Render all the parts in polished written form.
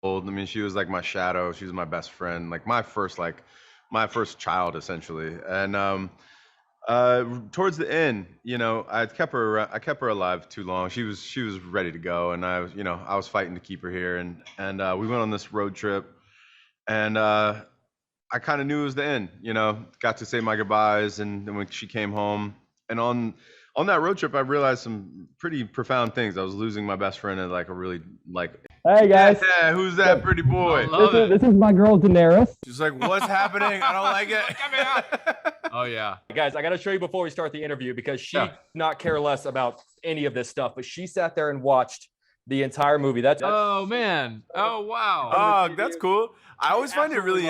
old. I mean, she was like my shadow. She was my best friend, like my first child essentially. And towards the end, I kept her alive too long. She was ready to go, and I was fighting to keep her here. And we went on this road trip, and I kind of knew it was the end. Got to say my goodbyes, and then when she came home, and on that road trip, I realized some pretty profound things. I was losing my best friend at like a really like. Hey guys. Yeah, who's that pretty boy? This is my girl Daenerys. She's like, what's happening? I don't like it. Oh yeah. Guys, I got to show you before we start the interview because she did not care less about any of this stuff, but she sat there and watched the entire movie. That's Oh man. Oh wow. Oh, that's cool. I always find it really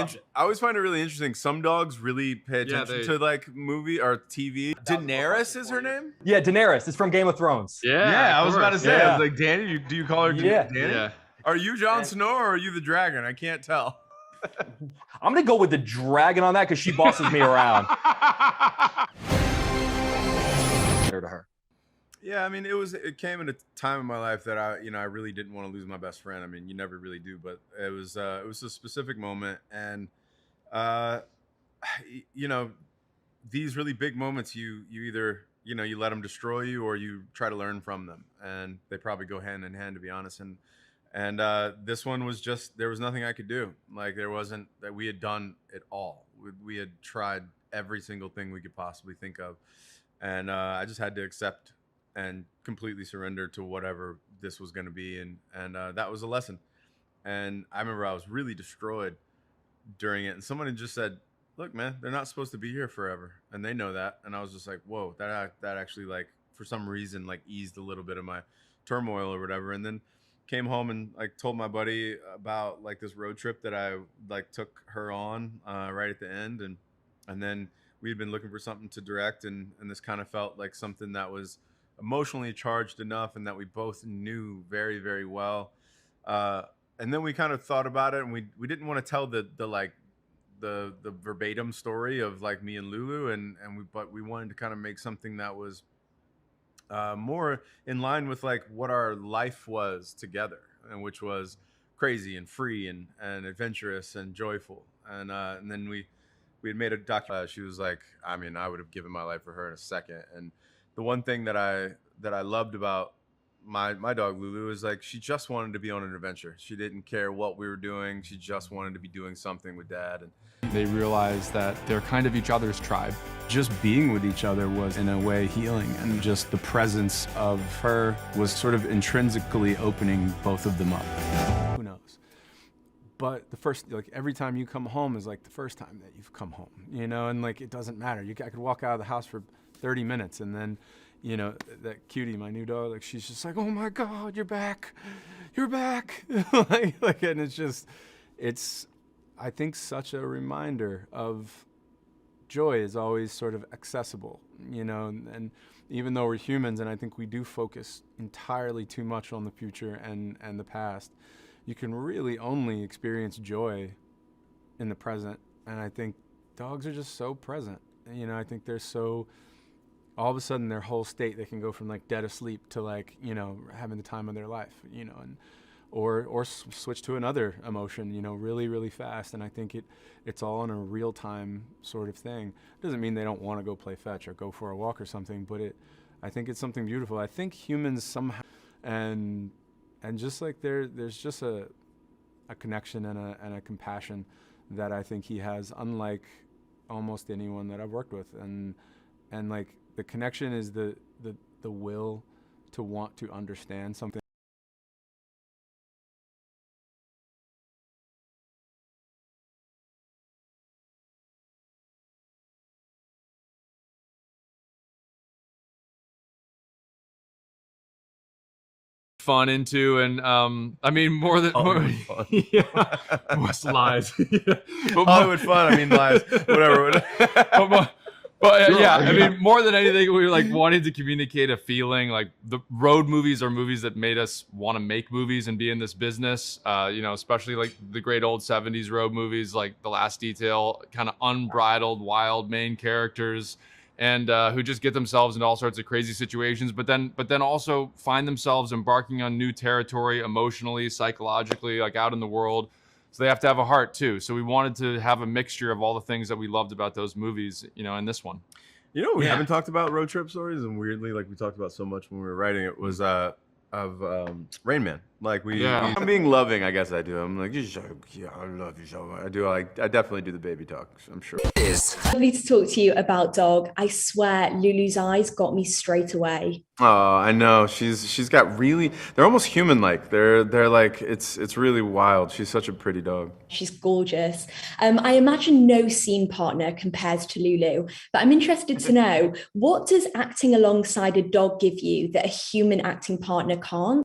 interesting. Some dogs really pay attention to like movie or TV. Daenerys is her name? Yeah, Daenerys. It's from Game of Thrones. Yeah, I was about to say. I was like, Danny, do you call her Danny? Yeah. Are you Jon Snow or are you the dragon? I can't tell. I'm going to go with the dragon on that because she bosses me around. To her. Yeah, I mean, it came at a time in my life that I really didn't want to lose my best friend. I mean, you never really do, but it was a specific moment, and these really big moments, you either you let them destroy you or you try to learn from them, and they probably go hand in hand, to be honest. And this one was just, there was nothing I could do. Like, there wasn't, that we had done it all. We had tried every single thing we could possibly think of, and I just had to accept and completely surrender to whatever this was going to be. And that was a lesson. And I remember I was really destroyed during it. And someone had just said, look, man, they're not supposed to be here forever. And they know that. And I was just like, whoa, that actually, like, for some reason, like, eased a little bit of my turmoil or whatever. And then came home and like told my buddy about like this road trip that I like took her on right at the end. And then we had been looking for something to direct. And this kind of felt like something that was emotionally charged enough and that we both knew very, very well. And then we kind of thought about it, and we didn't want to tell the verbatim story of like me and Lulu, but we wanted to kind of make something that was more in line with like what our life was together, and which was crazy and free and adventurous and joyful. And then we had made a documentary. She was like, I mean, I would have given my life for her in a second. And the one thing that I loved about my dog Lulu is like, she just wanted to be on an adventure. She didn't care what we were doing. She just wanted to be doing something with Dad. And they realize that they're kind of each other's tribe. Just being with each other was in a way healing, and just the presence of her was sort of intrinsically opening both of them up. Who knows? But the first, like, every time you come home is like the first time that you've come home, and like, it doesn't matter. I could walk out of the house for 30 minutes and then, that Cutie, my new dog, like, she's just like, oh my God, you're back. like, and it's, I think, such a reminder of joy is always sort of accessible, and even though we're humans, and I think we do focus entirely too much on the future and the past, you can really only experience joy in the present. And I think dogs are just so present. I think they're so, all of a sudden their whole state, they can go from like dead asleep to like, having the time of their life, and or switch to another emotion, really, really fast. And I think it's all in a real time sort of thing. Doesn't mean they don't want to go play fetch or go for a walk or something, but I think it's something beautiful. I think humans somehow, and just like there's just a connection and a compassion that I think he has, unlike almost anyone that I've worked with. And like, the connection is the will to want to understand something. Fun into, and I mean, more than fun. Yeah, most lies. Yeah. But Hollywood fun. I mean, lies. Whatever. But yeah, I mean, more than anything, we were like wanting to communicate a feeling. Like, the road movies are movies that made us want to make movies and be in this business. Especially like the great old 70s road movies, like The Last Detail, kind of unbridled, wild main characters, and who just get themselves into all sorts of crazy situations, but then also find themselves embarking on new territory emotionally, psychologically, like out in the world. So they have to have a heart too. So we wanted to have a mixture of all the things that we loved about those movies, you know, in this one. You know, we haven't talked about road trip stories, and weirdly, like we talked about so much when we were writing it, was Rain Man. Like I'm being loving, I guess I do. I'm like, yeah, I love you so much. I definitely do the baby talk, I'm sure. It's lovely to talk to you about Dog. I swear, Lulu's eyes got me straight away. Oh, I know. She's got really, they're almost human-like. They're like, it's really wild. She's such a pretty dog. She's gorgeous. I imagine no scene partner compares to Lulu, but I'm interested to know, what does acting alongside a dog give you that a human acting partner can't?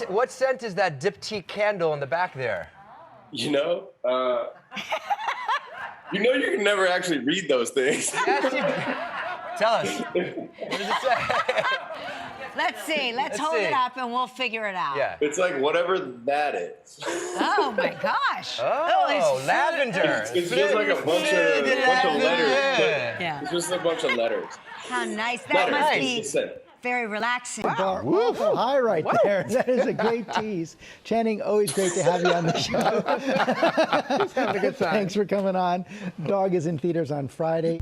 What scent is that diptyque candle in the back there? You know, you can never actually read those things. Yes, Tell us. What does it say? Let's see. Let's hold it up and we'll figure it out. Yeah. It's like whatever that is. Oh my gosh. Oh, lavender. It's just like a bunch of letters. Yeah. It's just a bunch of letters. How nice. That must be very relaxing. Wow. Oh, hi right there. That is a great tease. Channing, always great to have you on the show. He's having a good time. Thanks for coming on. Dog is in theaters on Friday.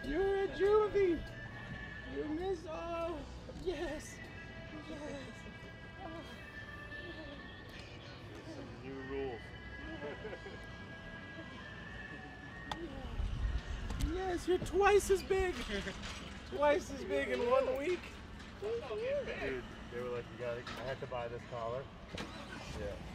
You're a juvie. You miss. Oh, yes. Yes. Oh. New rules. Yes, you're twice as big. Twice as big in 1 week. Dude, they were like, I had to buy this collar. Yeah.